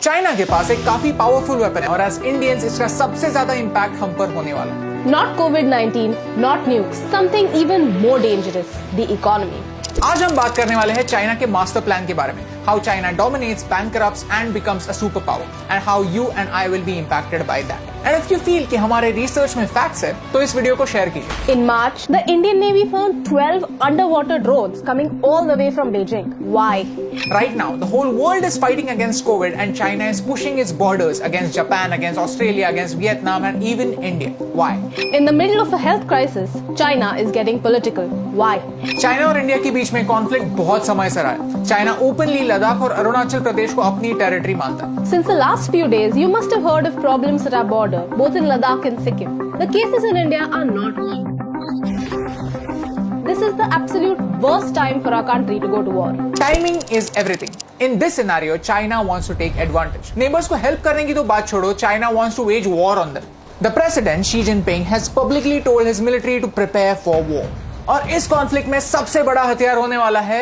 China के पास एक काफी पावरफुल वेपन है और एज इंडियंस इसका सबसे ज्यादा इम्पैक्ट हम पर होने वाला है। Not COVID-19, not nukes, something even more dangerous, the economy. आज हम बात करने वाले हैं चाइना के मास्टर प्लान के बारे में, how China dominates, bankrupts and becomes a superpower, and how you and I will be impacted by that. And if you feel कि हमारे रिसर्च में फैक्ट्स है, तो इस वीडियो को शेयर कीजिए। In March, the Indian Navy found 12 underwater drones coming all the way from Beijing. Why? Right now, the whole world is fighting against COVID, and China is pushing its borders against Japan, against Australia, against Vietnam, and even India. Why? In the middle of a health crisis, China is getting political. Why? China और India के बीच में conflict बहुत समय से रहा है। China openly Ladakh और अरुणाचल प्रदेश को अपनी टेरिटरी मानता है। Since the last few days, you must have heard of problems at our border, both in Ladakh and Sikkim. The cases in India are not weak. This is the absolute worst time for our country to go to war. Timing is everything. In this scenario, China wants to take advantage. Neighbors को help करने की तो बात छोड़ो, China wants to wage war on them. The president Xi Jinping has publicly told his military to prepare for war. और इस conflict में सबसे बड़ा हथियार होने वाला है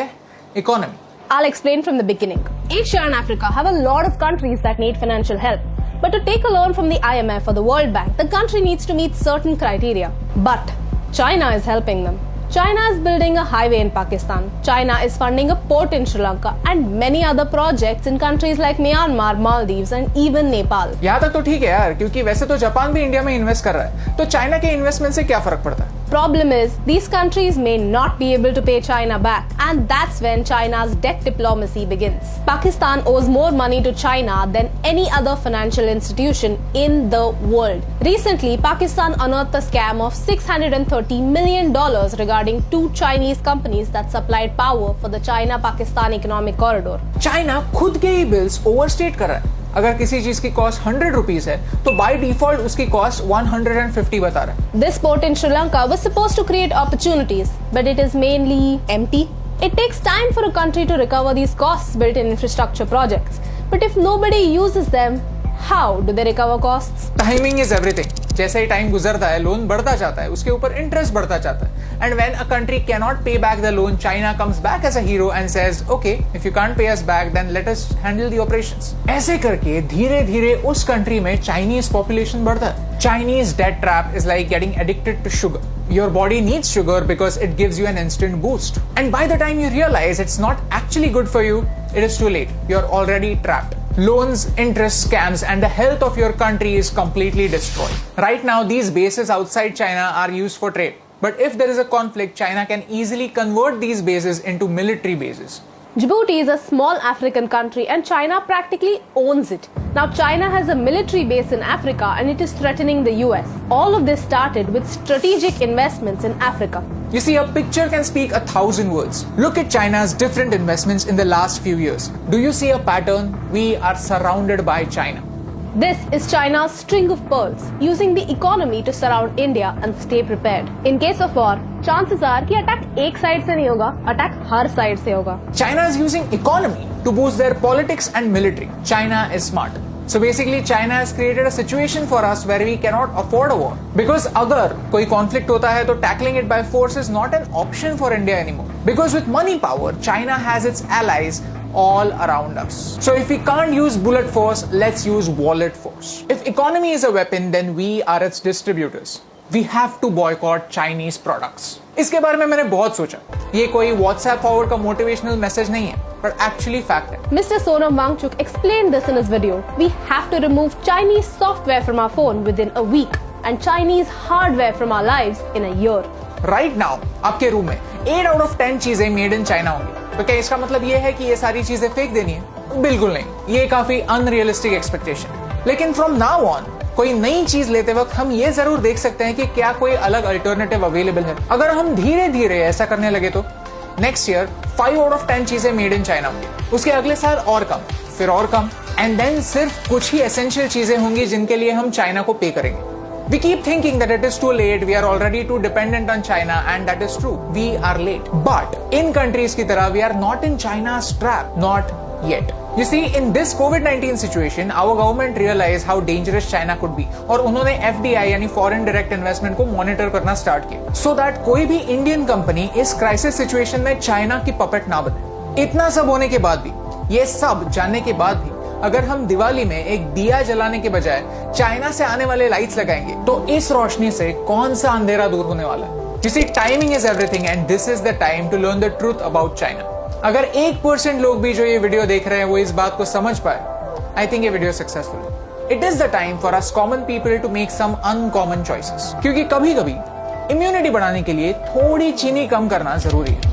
economy. I'll explain from the beginning. Asia and Africa have a lot of countries that need financial help. But to take a loan from the IMF or the World Bank, the country needs to meet certain criteria. But China is helping them. China is building a highway in Pakistan. China is funding a port in Sri Lanka and many other projects in countries like Myanmar, Maldives and even Nepal. यहाँ तक तो ठीक है यार, क्योंकि वैसे तो Japan भी इंडिया में इन्वेस्ट कर रहा है, तो चाइना के इन्वेस्टमेंट से क्या फर्क पड़ता है? Problem is, these countries may not be able to pay China back, and that's when China's debt diplomacy begins. Pakistan owes more money to China than any other financial institution in the world. Recently, Pakistan unearthed a scam of $630 million regarding two Chinese companies that supplied power for the China-Pakistan economic corridor. China खुद के ही bills overstate कर रहा है। अगर किसी चीज की cost 100 rupees है, तो बाय डिफॉल्ट उसकी कॉस्ट 150 बता रहा है। This port in Sri Lanka was supposed to create opportunities, but it is mainly empty. It takes time for a country to recover these costs built in infrastructure projects. But if nobody uses them, how do they recover costs? Timing is everything. जैसे ही time गुजरता है, loan बढ़ता जाता है, उसके ऊपर interest बढ़ता जाता है। And when a country cannot pay back the loan, China comes back as a hero and says, "Okay, if you can't pay us back, then let us handle the operations." ऐसे करके धीरे-धीरे उस country में Chinese population बढ़ता है। Chinese debt trap is like getting addicted to sugar. Your body needs sugar because it gives you an instant boost. And by the time you realize it's not actually good for you, it is too late. You're already trapped. Loans, interest, scams, and the health of your country is completely destroyed. Right now, these bases outside China are used for trade. But if there is a conflict, China can easily convert these bases into military bases. Djibouti is a small African country and China practically owns it. Now China has a military base in Africa and it is threatening the US. All of this started with strategic investments in Africa. You see, a picture can speak 1,000 words. Look at China's different investments in the last few years. Do you see a pattern? We are surrounded by China. This is China's string of pearls, using the economy to surround India and stay prepared. In case of war, chances are कि attack एक side से नहीं होगा, attack हर side से होगा. China is using economy to boost their politics and military. China is smart. So basically, China has created a situation for us where we cannot afford a war. Because अगर कोई conflict होता है, तो tackling it by force is not an option for India anymore. Because with money power, China has its allies all around us. So if we can't use bullet force, let's use wallet force. If economy is a weapon, then we are its distributors. We have to boycott Chinese products. इसके बारे में मैंने बहुत सोचा। ये कोई WhatsApp forward का motivational message नहीं है, but actually fact है। Mr. Sonam Wangchuk explained this in his video. We have to remove Chinese software from our phone within a week and Chinese hardware from our lives in a year. Right now, आपके room में 8 out of 10 चीजें made in China होंगी। तो क्या इसका मतलब ये है कि ये सारी चीजें फेंक देनी है? बिल्कुल नहीं। ये काफी अनरियलिस्टिक एक्सपेक्टेशन। लेकिन फ्रॉम नाउ ऑन कोई नई चीज लेते वक्त हम ये जरूर देख सकते हैं कि क्या कोई अलग अल्टरनेटिव अवेलेबल है। अगर हम धीरे धीरे ऐसा करने लगे तो नेक्स्ट ईयर 5 out of 10 चीजें मेड इन चाइना होंगी, उसके अगले साल और कम, फिर और कम, एंड देन सिर्फ कुछ ही एसेंशियल चीजें होंगी जिनके लिए हम चाइना को पे करेंगे। We keep thinking that it is too late, we are already too dependent on China, and that is true. We are late. But in countries की तरह, we are not in China's trap. Not yet. You see, in this COVID-19 situation, our government realized how dangerous China could be, और उन्होंने FDI यानी Foreign Direct Investment को monitor करना start किया, so that कोई भी Indian company इस crisis situation में China की puppet ना बने। इतना सब होने के बाद भी, ये सब जानने के बाद भी, अगर हम दिवाली में एक दिया जलाने के बजाय चाइना से आने वाले लाइट्स लगाएंगे तो इस रोशनी से कौन सा अंधेरा दूर होने वाला है? You see, timing is everything and this is the time to learn the truth about China. अगर 1% लोग भी जो ये वीडियो देख रहे हैं वो इस बात को समझ पाए, I think ये वीडियो सक्सेसफुल है। It is the time for us common people to make some uncommon choices. क्योंकि कभी-कभी इम्यूनिटी बढ़ाने के लिए थोड़ी चीनी कम करना जरूरी है।